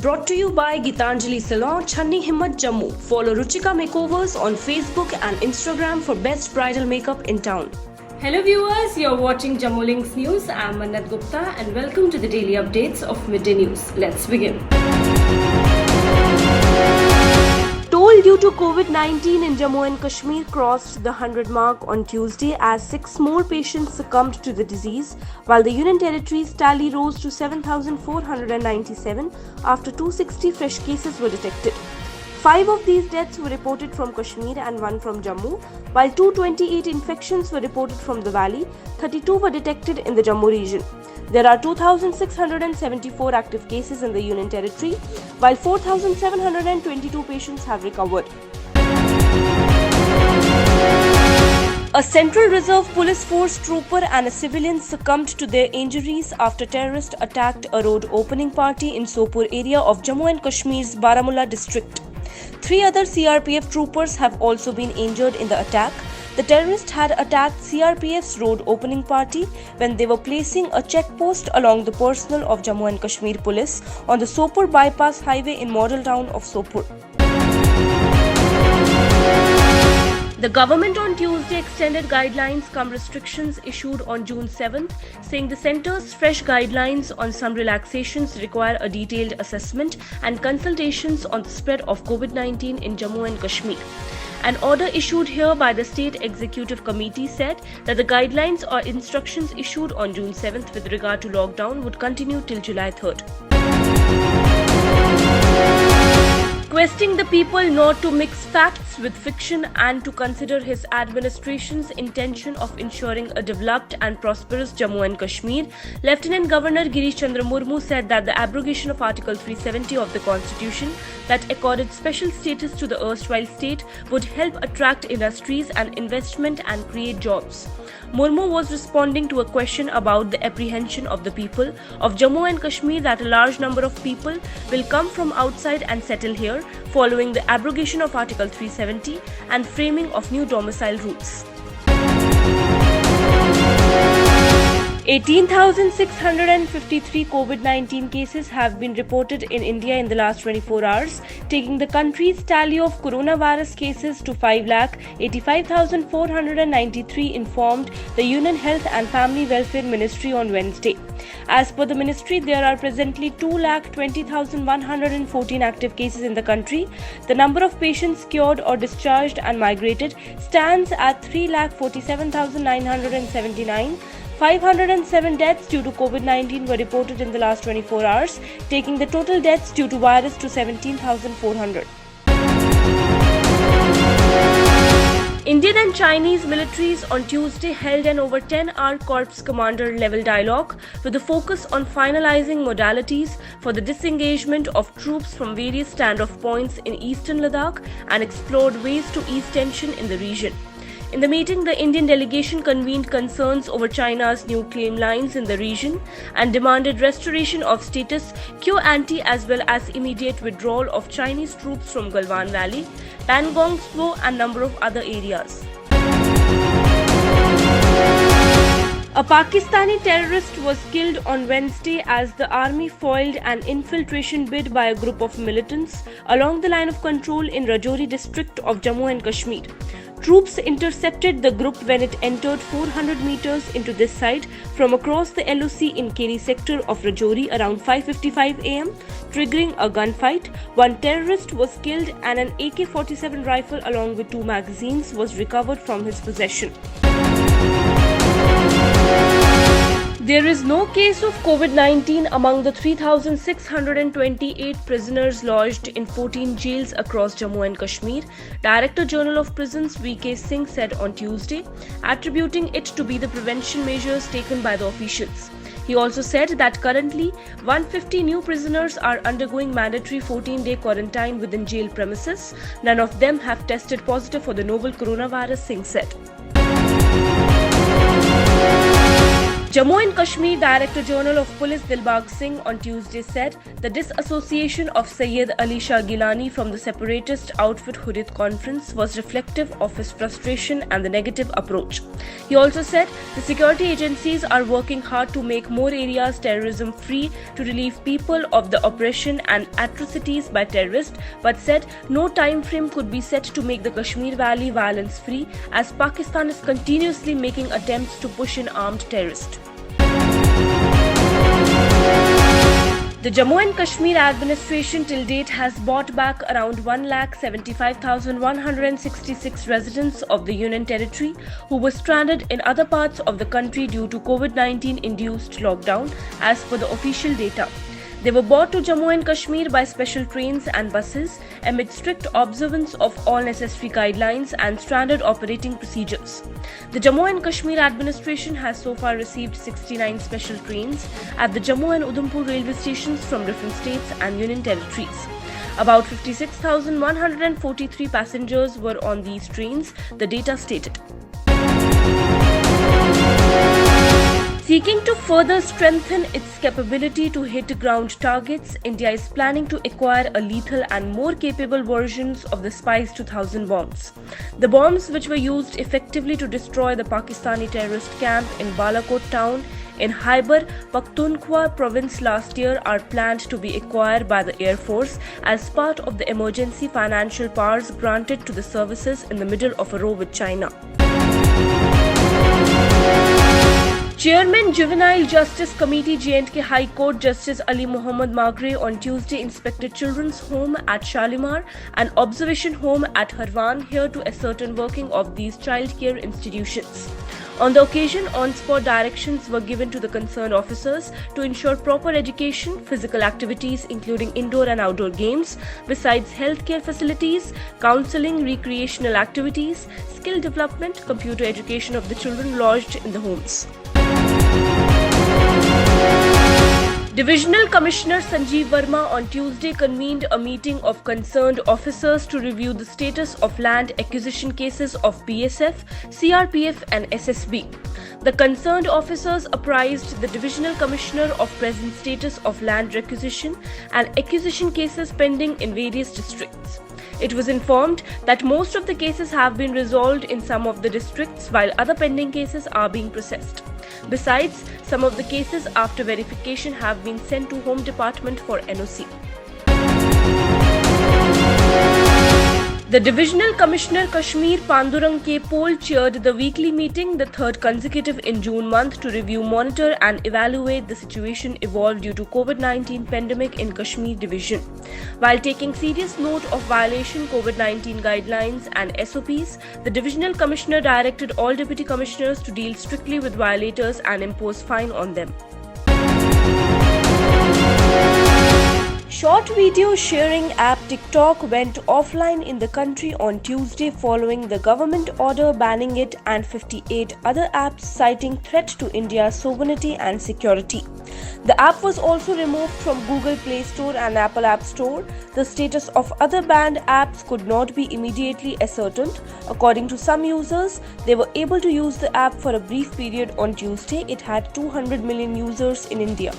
brought to you by Gitanjali Salon, Channi Himmat, Jammu. Follow Ruchika Makeovers on Facebook and Instagram for best bridal makeup in town. Hello viewers, you're watching Jammu Links News. I'm Mannat Gupta and welcome to the daily updates of Midday News. Let's begin. Toll due to COVID-19 in Jammu and Kashmir crossed the 100 mark on Tuesday as 6 more patients succumbed to the disease, while the Union Territory's tally rose to 7,497 after 260 fresh cases were detected. 5 of these deaths were reported from Kashmir and 1 from Jammu, while 228 infections were reported from the valley, 32 were detected in the Jammu region. There are 2,674 active cases in the Union Territory, while 4,722 patients have recovered. A Central Reserve Police Force trooper and a civilian succumbed to their injuries after terrorists attacked a road opening party in Sopur area of Jammu and Kashmir's Baramulla district. 3 other CRPF troopers have also been injured in the attack. The terrorists had attacked CRPF's road opening party when they were placing a checkpost along the personnel of Jammu and Kashmir Police on the Sopur bypass highway in model town of Sopur. The government on Tuesday extended guidelines cum restrictions issued on June 7th, saying the centre's fresh guidelines on some relaxations require a detailed assessment and consultations on the spread of COVID-19 in Jammu and Kashmir. An order issued here by the State Executive Committee said that the guidelines or instructions issued on June 7th with regard to lockdown would continue till July 3rd. Requesting the people not to mix facts with fiction and to consider his administration's intention of ensuring a developed and prosperous Jammu and Kashmir, Lieutenant Governor Girish Chandra Murmu said that the abrogation of Article 370 of the Constitution that accorded special status to the erstwhile state would help attract industries and investment and create jobs. Murmu was responding to a question about the apprehension of the people of Jammu and Kashmir that a large number of people will come from outside and settle here following the abrogation of Article 370 and framing of new domicile routes. 18,653 COVID-19 cases have been reported in India in the last 24 hours, taking the country's tally of coronavirus cases to 5,85,493, informed the Union Health and Family Welfare Ministry on Wednesday. As per the ministry, there are presently 2,20,114 active cases in the country. The number of patients cured or discharged and migrated stands at 3,47,979. 507 deaths due to COVID-19 were reported in the last 24 hours, taking the total deaths due to virus to 17,400. Indian and Chinese militaries on Tuesday held an over 10-hour Corps Commander level dialogue with a focus on finalizing modalities for the disengagement of troops from various standoff points in eastern Ladakh and explored ways to ease tension in the region. In the meeting, the Indian delegation convened concerns over China's new claim lines in the region and demanded restoration of status quo-ante as well as immediate withdrawal of Chinese troops from Galwan Valley, Pangong Tso and number of other areas. A Pakistani terrorist was killed on Wednesday as the army foiled an infiltration bid by a group of militants along the line of control in Rajouri district of Jammu and Kashmir. Troops intercepted the group when it entered 400 meters into this site from across the LOC in Keri sector of Rajouri around 5:55 am, triggering a gunfight. One terrorist was killed and an AK-47 rifle along with 2 magazines was recovered from his possession. There is no case of COVID-19 among the 3,628 prisoners lodged in 14 jails across Jammu and Kashmir, Director General of Prisons VK Singh said on Tuesday, attributing it to be the prevention measures taken by the officials. He also said that currently 150 new prisoners are undergoing mandatory 14-day quarantine within jail premises. None of them have tested positive for the novel coronavirus, Singh said. Jammu and Kashmir Director General of Police Dilbag Singh on Tuesday said the disassociation of Syed Ali Shah Gilani from the separatist outfit Hurit Conference was reflective of his frustration and the negative approach. He also said the security agencies are working hard to make more areas terrorism free to relieve people of the oppression and atrocities by terrorists, but said no time frame could be set to make the Kashmir Valley violence free as Pakistan is continuously making attempts to push in armed terrorists. The Jammu and Kashmir administration till date has brought back around 1,75,166 residents of the Union Territory who were stranded in other parts of the country due to COVID-19 induced lockdown, as per the official data. They were brought to Jammu and Kashmir by special trains and buses amid strict observance of all necessary guidelines and standard operating procedures. The Jammu and Kashmir administration has so far received 69 special trains at the Jammu and Udhampur railway stations from different states and union territories. About 56,143 passengers were on these trains, the data stated. Seeking to further strengthen its capability to hit ground targets, India is planning to acquire a lethal and more capable versions of the Spice 2000 bombs. The bombs, which were used effectively to destroy the Pakistani terrorist camp in Balakot town in Khyber Pakhtunkhwa province last year, are planned to be acquired by the Air Force as part of the emergency financial powers granted to the services in the middle of a row with China. Chairman Juvenile Justice Committee J&K High Court Justice Ali Muhammad Magre on Tuesday inspected children's home at Shalimar and observation home at Harwan here to ascertain working of these childcare institutions. On the occasion, on-spot directions were given to the concerned officers to ensure proper education, physical activities including indoor and outdoor games, besides healthcare facilities, counseling, recreational activities, skill development, computer education of the children lodged in the homes. Divisional Commissioner Sanjeev Verma on Tuesday convened a meeting of concerned officers to review the status of land acquisition cases of BSF, CRPF and SSB. The concerned officers apprised the Divisional Commissioner of present status of land requisition and acquisition cases pending in various districts. It was informed that most of the cases have been resolved in some of the districts while other pending cases are being processed. Besides, some of the cases after verification have been sent to Home Department for NOC. The Divisional Commissioner Kashmir Pandurang K. Pol chaired the weekly meeting, the third consecutive in June month, to review, monitor and evaluate the situation evolved due to COVID-19 pandemic in Kashmir Division. While taking serious note of violation COVID-19 guidelines and SOPs, the Divisional Commissioner directed all Deputy Commissioners to deal strictly with violators and impose fine on them. Short video sharing app TikTok went offline in the country on Tuesday following the government order banning it and 58 other apps, citing threat to India's sovereignty and security. The app was also removed from Google Play Store and Apple App Store. The status of other banned apps could not be immediately ascertained. According to some users, they were able to use the app for a brief period on Tuesday. It had 200 million users in India.